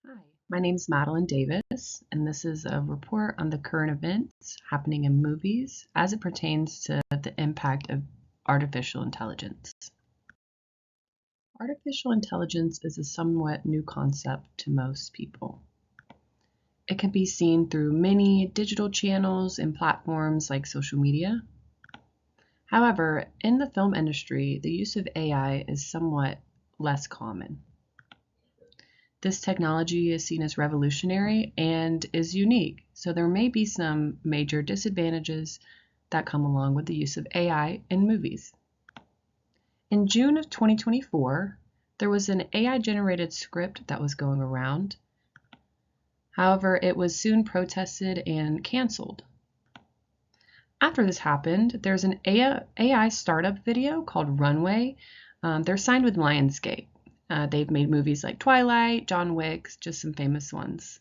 Hi, my name is Madeline Davis, and this is a report on the current events happening in movies as it pertains to the impact of artificial intelligence. Artificial intelligence is a somewhat new concept to most people. It can be seen through many digital channels and platforms like social media. However, in the film industry, the use of AI is somewhat less common. This technology is seen as revolutionary and is unique, so there may be some major disadvantages that come along with the use of AI in movies. In June of 2024, there was an AI-generated script that was going around. However, it was soon protested and canceled. After this happened, there's an AI startup video called Runway. They're signed with Lionsgate. They've made movies like Twilight, John Wick, just some famous ones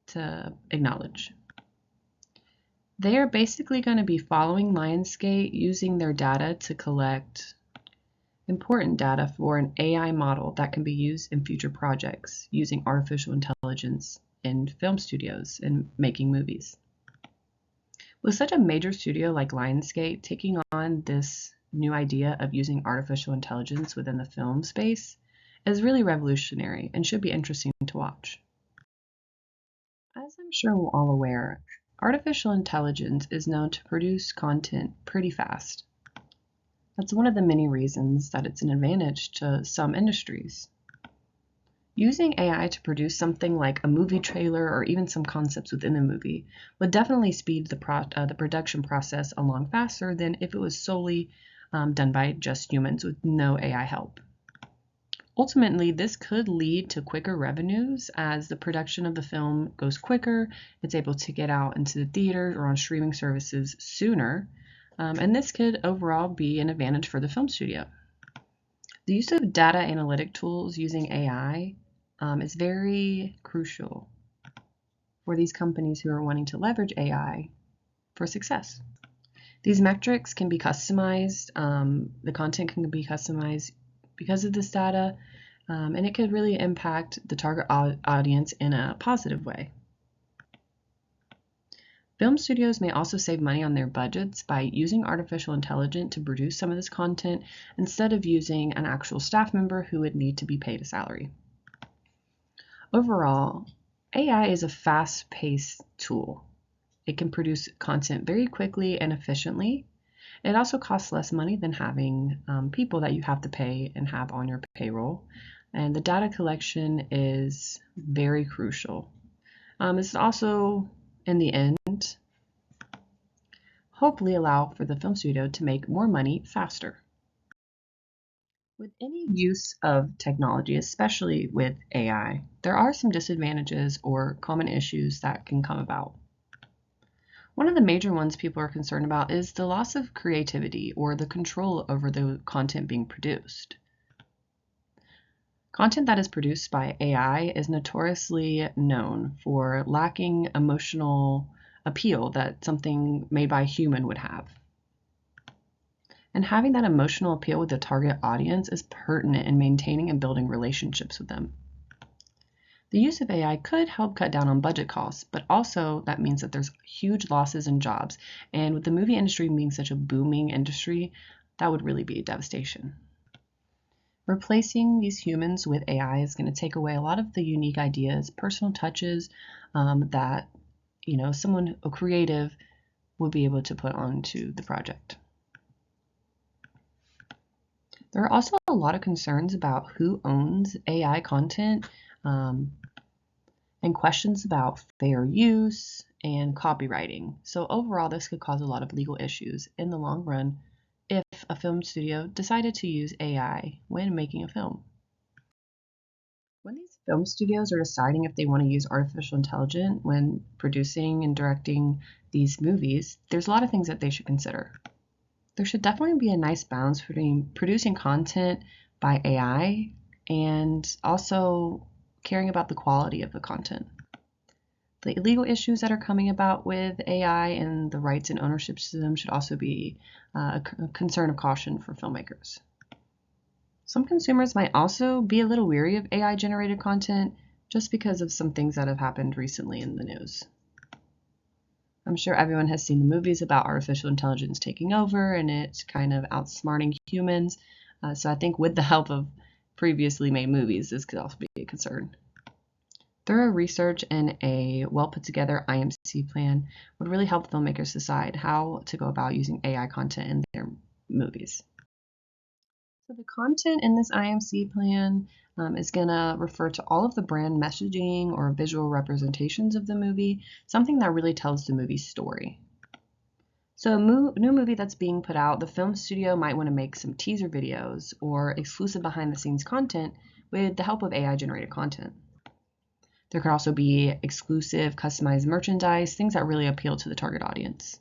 to acknowledge. They are basically going to be following Lionsgate, using their data to collect important data for an AI model that can be used in future projects using artificial intelligence in film studios and making movies. With such a major studio like Lionsgate taking on this new idea of using artificial intelligence within the film space is really revolutionary and should be interesting to watch. As I'm sure we're all aware, artificial intelligence is known to produce content pretty fast. That's one of the many reasons that it's an advantage to some industries. Using AI to produce something like a movie trailer or even some concepts within the movie would definitely speed the production process along faster than if it was solely done by just humans with no AI help. Ultimately, this could lead to quicker revenues as the production of the film goes quicker, it's able to get out into the theaters or on streaming services sooner, and this could overall be an advantage for the film studio. The use of data analytic tools using AI is very crucial for these companies who are wanting to leverage AI for success. These metrics can be customized, the content can be customized because of this data, and it could really impact the target audience in a positive way. Film studios may also save money on their budgets by using artificial intelligence to produce some of this content instead of using an actual staff member who would need to be paid a salary. Overall, AI is a fast-paced tool. It can produce content very quickly and efficiently. It also costs less money than having people that you have to pay and have on your payroll. And the data collection is very crucial. This also, in the end, hopefully allow for the film studio to make more money faster. With any use of technology, especially with AI, there are some disadvantages or common issues that can come about. One of the major ones people are concerned about is the loss of creativity or the control over the content being produced. Content that is produced by AI is notoriously known for lacking emotional appeal that something made by a human would have. And having that emotional appeal with the target audience is pertinent in maintaining and building relationships with them. The use of AI could help cut down on budget costs, but also that means that there's huge losses in jobs. And with the movie industry being such a booming industry, that would really be a devastation. Replacing these humans with AI is going to take away a lot of the unique ideas, personal touches that someone creative would be able to put onto the project. There are also a lot of concerns about who owns AI content and questions about fair use and copywriting. So overall, this could cause a lot of legal issues in the long run if a film studio decided to use AI when making a film. When these film studios are deciding if they want to use artificial intelligence when producing and directing these movies, there's a lot of things that they should consider. There should definitely be a nice balance between producing content by AI and also caring about the quality of the content. The illegal issues that are coming about with AI and the rights and ownership to them should also be a concern of caution for filmmakers. Some consumers might also be a little weary of AI-generated content just because of some things that have happened recently in the news. I'm sure everyone has seen the movies about artificial intelligence taking over and it kind of outsmarting humans. So I think with the help of previously made movies, this could also be a concern. Thorough research and a well put together IMC plan would really help filmmakers decide how to go about using AI content in their movies. So the content in this IMC plan is going to refer to all of the brand messaging or visual representations of the movie, something that really tells the movie's story. So a new movie that's being put out, the film studio might want to make some teaser videos or exclusive behind the scenes content with the help of AI generated content. There could also be exclusive customized merchandise, things that really appeal to the target audience.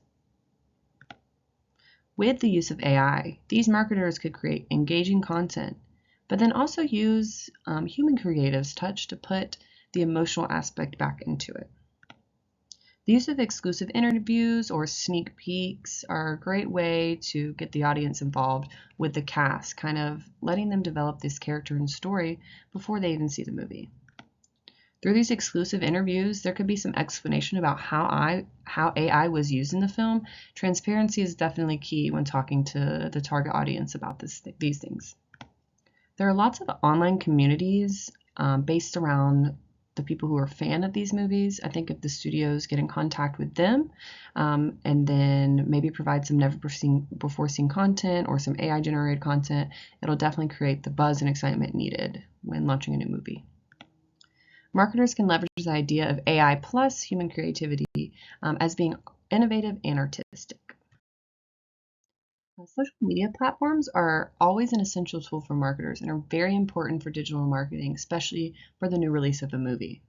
With the use of AI, these marketers could create engaging content, but then also use human creatives' touch to put the emotional aspect back into it. The use of exclusive interviews or sneak peeks are a great way to get the audience involved with the cast, kind of letting them develop this character and story before they even see the movie. Through these exclusive interviews, there could be some explanation about how AI was used in the film. Transparency is definitely key when talking to the target audience about these things. There are lots of online communities based around the people who are a fan of these movies. I think if the studios get in contact with them and then maybe provide some never before seen content or some AI generated content, it'll definitely create the buzz and excitement needed when launching a new movie. Marketers can leverage the idea of AI plus human creativity as being innovative and artistic. Social media platforms are always an essential tool for marketers and are very important for digital marketing, especially for the new release of a movie.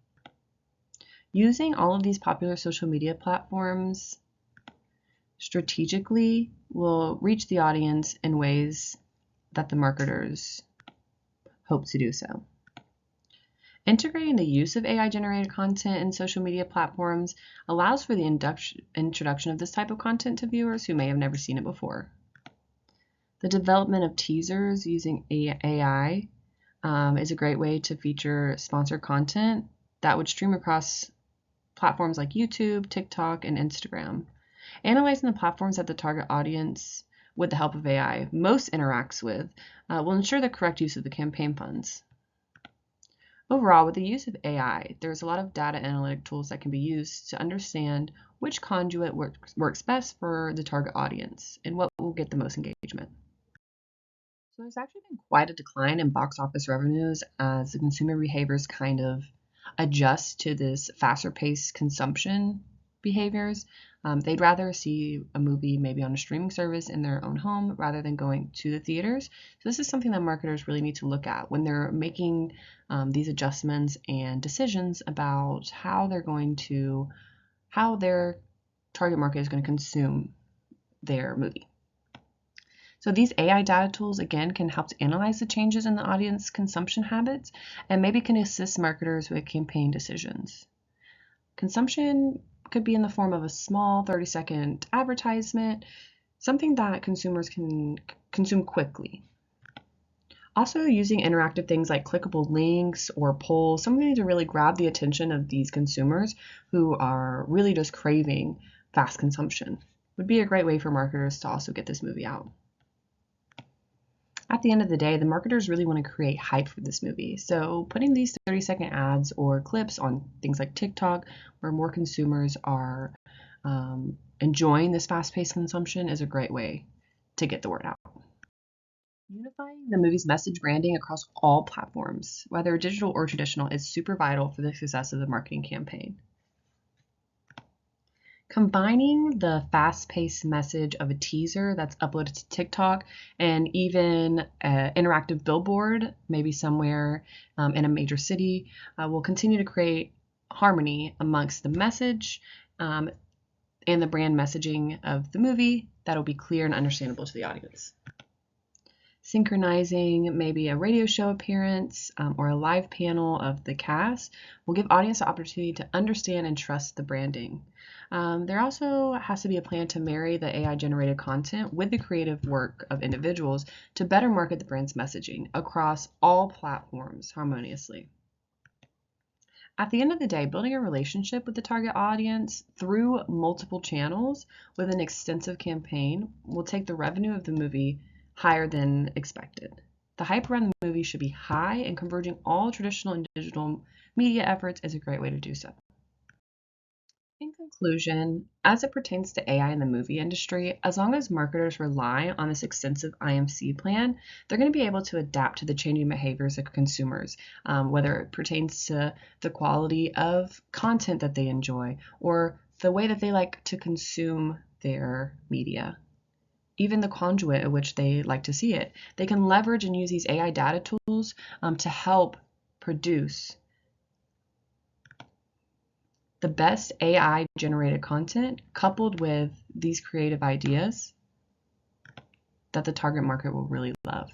Using all of these popular social media platforms strategically will reach the audience in ways that the marketers hope to do so. Integrating the use of AI-generated content in social media platforms allows for the introduction of this type of content to viewers who may have never seen it before. The development of teasers using AI is a great way to feature sponsored content that would stream across platforms like YouTube, TikTok, and Instagram. Analyzing the platforms that the target audience, with the help of AI, most interacts with will ensure the correct use of the campaign funds. Overall, with the use of AI, there's a lot of data analytic tools that can be used to understand which conduit works best for the target audience and what will get the most engagement. So there's actually been quite a decline in box office revenues as the consumer behaviors kind of adjust to this faster paced consumption behaviors. They'd rather see a movie maybe on a streaming service in their own home rather than going to the theaters. So this is something that marketers really need to look at when they're making these adjustments and decisions about how their target market is going to consume their movie. So these AI data tools, again, can help to analyze the changes in the audience consumption habits and maybe can assist marketers with campaign decisions. Consumption could be in the form of a small 30-second advertisement, something that consumers can consume quickly. Also using interactive things like clickable links or polls, something to really grab the attention of these consumers who are really just craving fast consumption would be a great way for marketers to also get this movie out. At the end of the day, the marketers really want to create hype for this movie. So putting these 30-second ads or clips on things like TikTok, where more consumers are enjoying this fast-paced consumption, is a great way to get the word out. Unifying the movie's message branding across all platforms, whether digital or traditional, is super vital for the success of the marketing campaign. Combining the fast-paced message of a teaser that's uploaded to TikTok and even an interactive billboard, maybe somewhere in a major city, will continue to create harmony amongst the message and the brand messaging of the movie that'll be clear and understandable to the audience. Synchronizing maybe a radio show appearance or a live panel of the cast will give audience the opportunity to understand and trust the branding. There also has to be a plan to marry the AI-generated content with the creative work of individuals to better market the brand's messaging across all platforms harmoniously. At the end of the day, building a relationship with the target audience through multiple channels with an extensive campaign will take the revenue of the movie higher than expected. The hype around the movie should be high, and converging all traditional and digital media efforts is a great way to do so. In conclusion, as it pertains to AI in the movie industry, as long as marketers rely on this extensive IMC plan, they're going to be able to adapt to the changing behaviors of consumers, whether it pertains to the quality of content that they enjoy or the way that they like to consume their media, even the conduit at which they like to see it. They can leverage and use these AI data tools to help produce the best AI generated content coupled with these creative ideas that the target market will really love.